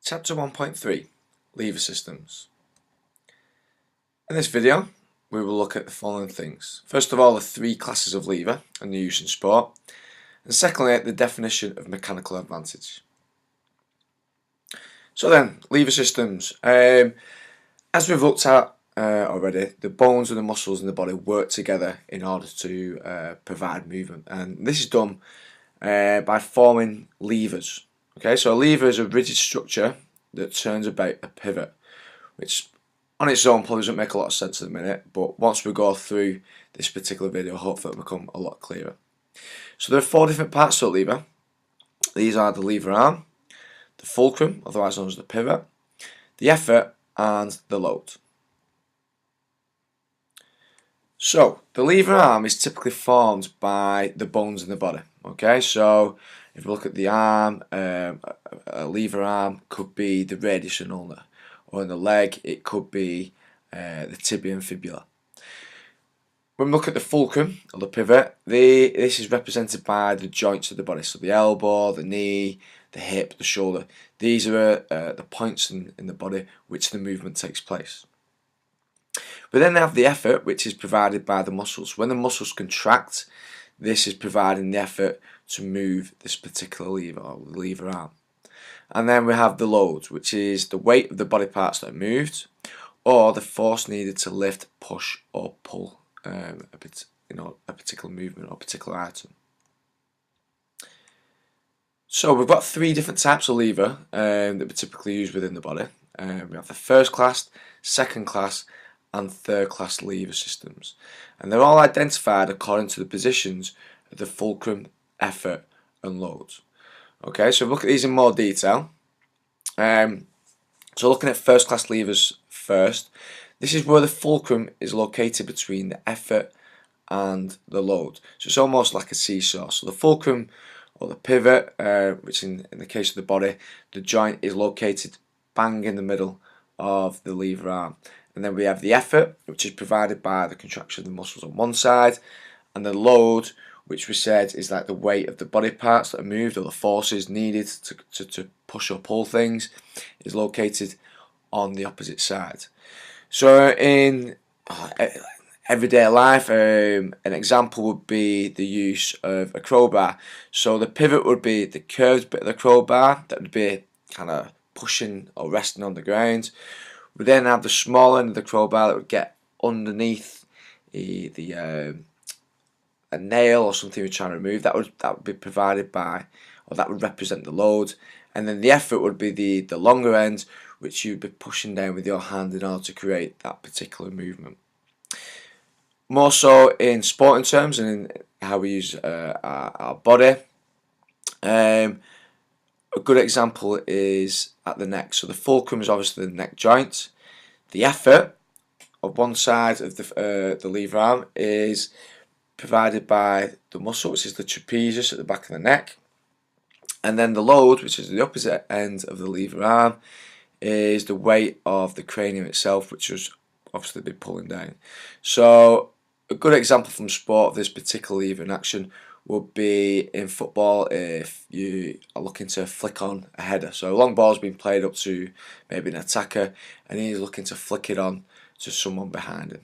Chapter 1.3 Lever Systems. In this video we will look at the following things. First of all, the three classes of lever and their use in sport, and secondly the definition of mechanical advantage. So then, lever systems. As we've looked at already, the bones and the muscles in the body work together in order to provide movement, and this is done by forming levers. Okay, so a lever is a rigid structure that turns about a pivot, which on its own probably doesn't make a lot of sense at the minute, but once we go through this particular video, hopefully it'll become a lot clearer. So there are four different parts to a lever. These are the lever arm, the fulcrum, otherwise known as the pivot, the effort, and the load. So the lever arm is typically formed by the bones in the body. Okay, so if we look at the arm, a lever arm could be the radius and ulna, or in the leg it could be the tibia and fibula. When we look at the fulcrum or the pivot, this is represented by the joints of the body, so the elbow, the knee, the hip, the shoulder. These are the points in the body which the movement takes place. We then have the effort, which is provided by the muscles. When the muscles contract, this is providing the effort to move this particular lever or the lever arm. And then we have the load, which is the weight of the body parts that are moved, or the force needed to lift, push, or pull a particular movement or particular item. So we've got three different types of lever that we typically use within the body. We have the first class, second class, and third class lever systems, and they're all identified according to the positions of the fulcrum, effort, and load. Okay, so look at these in more detail. So looking at first class levers first, this is where the fulcrum is located between the effort and the load. So it's almost like a seesaw. So the fulcrum or the pivot, which in the case of the body, the joint is located bang in the middle of the lever arm. And then we have the effort, which is provided by the contraction of the muscles on one side, and the load, which we said is like the weight of the body parts that are moved, or the forces needed to push or pull things, is located on the opposite side. So in everyday life, an example would be the use of a crowbar. So the pivot would be the curved bit of the crowbar that would be kind of pushing or resting on the ground. We then have the small end of the crowbar that would get underneath a nail or something we're trying to remove. That would be provided by, or that would represent the load. And then the effort would be the longer end, which you'd be pushing down with your hand in order to create that particular movement. More so in sporting terms and in how we use our body. A good example is at the neck. So the fulcrum is obviously the neck joint. The effort of one side of the lever arm is provided by the muscle, which is the trapezius at the back of the neck. And then the load, which is the opposite end of the lever arm, is the weight of the cranium itself, which was obviously be pulling down. So a good example from sport of this particular lever in action would be in football if you are looking to flick on a header. So a long ball's been played up to maybe an attacker, and he's looking to flick it on to someone behind him.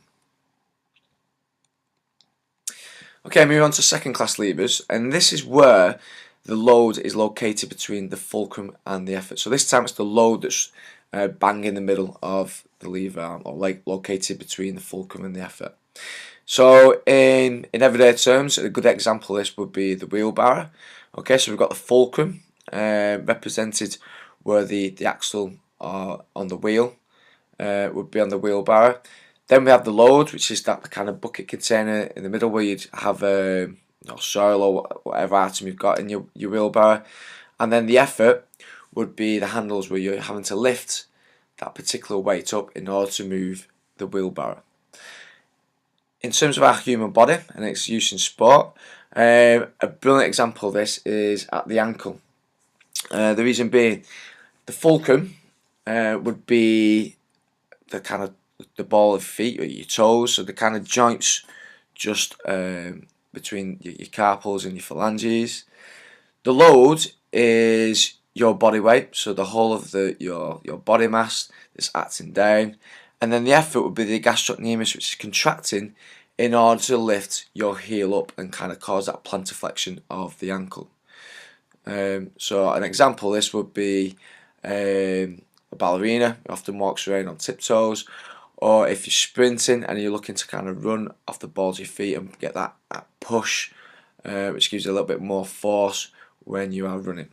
Okay, moving on to second class levers, and this is where the load is located between the fulcrum and the effort. So this time it's the load that's bang in the middle of the lever arm, or like located between the fulcrum and the effort. So in everyday terms, a good example of this would be the wheelbarrow. Okay, so we've got the fulcrum represented where the axle on the wheel would be on the wheelbarrow. Then we have the load, which is that kind of bucket container in the middle where you'd have soil or whatever item you've got in your wheelbarrow. And then the effort would be the handles where you're having to lift that particular weight up in order to move the wheelbarrow. In terms of our human body and its use in sport, a brilliant example of this is at the ankle. The reason being, the fulcrum would be the kind of the ball of feet or your toes, so the kind of joints just between your carpals and your phalanges. The load is your body weight, so the whole of your body mass that's acting down, and then the effort would be the gastrocnemius, which is contracting in order to lift your heel up and kind of cause that plantar flexion of the ankle. So an example of this would be a ballerina who often walks around on tiptoes, or if you're sprinting and you're looking to kind of run off the balls of your feet and get that push, which gives you a little bit more force when you are running.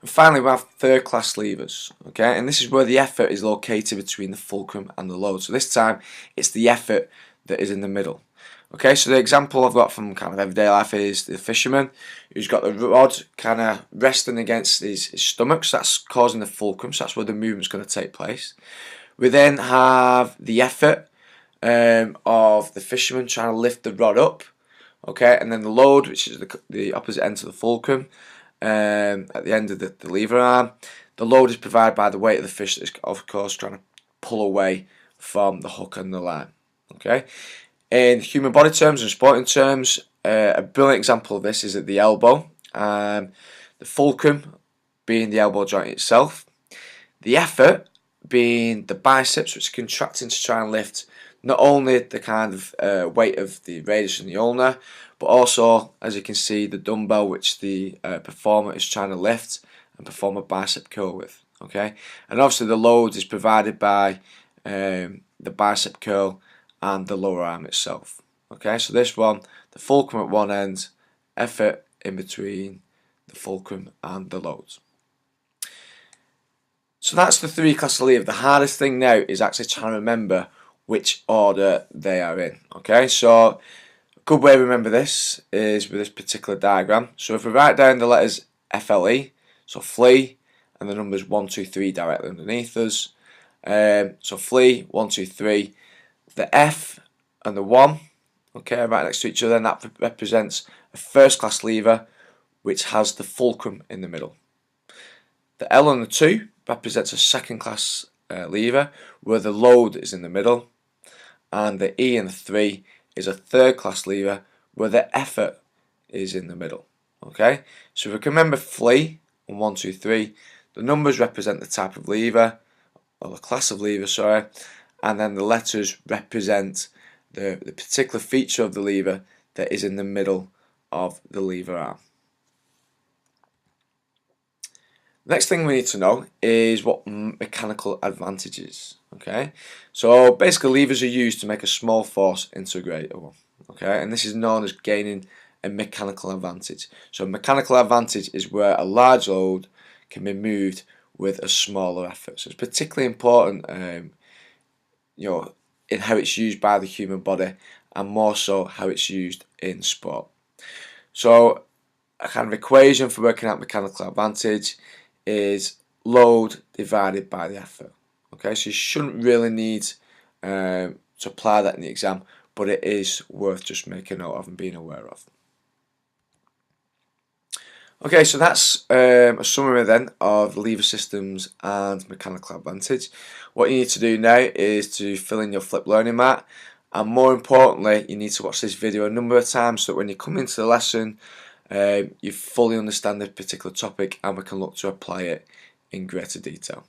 And finally, we have third class levers, okay, and this is where the effort is located between the fulcrum and the load. So this time it's the effort that is in the middle. Okay, so the example I've got from kind of everyday life is the fisherman who's got the rod kind of resting against his stomach, so that's causing the fulcrum, so that's where the movement's going to take place. We then have the effort of the fisherman trying to lift the rod up, okay, and then the load, which is the opposite end to the fulcrum, at the end of the lever arm. The load is provided by the weight of the fish that is, of course, trying to pull away from the hook and the line, okay. In human body terms and sporting terms, a brilliant example of this is at the elbow. The fulcrum being the elbow joint itself. The effort being the biceps, which is contracting to try and lift not only the kind of weight of the radius and the ulna, but also, as you can see, the dumbbell which the performer is trying to lift and perform a bicep curl with. Okay, and obviously the load is provided by the bicep curl and the lower arm itself. Okay, so this one, the fulcrum at one end, effort in between the fulcrum and the load. So that's the three classes of lever. The hardest thing now is actually trying to remember which order they are in. Okay, so a good way to remember this is with this particular diagram. So if we write down the letters FLE, so flee, and the numbers 1, 2, 3 directly underneath us. So flee, 1, 2, 3. The F and the 1, okay, right next to each other, and that represents a first class lever which has the fulcrum in the middle. The L and the 2 represents a second class lever where the load is in the middle, and the E and the 3 is a third class lever where the effort is in the middle. Okay, so if we can remember flee and 1, 2, 3, the numbers represent the type of lever, or the class of lever, sorry, and then the letters represent the particular feature of the lever that is in the middle of the lever arm. Next thing we need to know is what mechanical advantages. Okay, so basically levers are used to make a small force into a greater one. Okay, and this is known as gaining a mechanical advantage. So a mechanical advantage is where a large load can be moved with a smaller effort. So it's particularly important, in how it's used by the human body, and more so how it's used in sport. So a kind of equation for working out mechanical advantage is load divided by the effort. Okay, so you shouldn't really need to apply that in the exam, but it is worth just making note of and being aware of. Okay, so that's a summary then of lever systems and mechanical advantage. What you need to do now is to fill in your flip learning mat, and more importantly, you need to watch this video a number of times so that when you come into the lesson, you fully understand the particular topic and we can look to apply it in greater detail.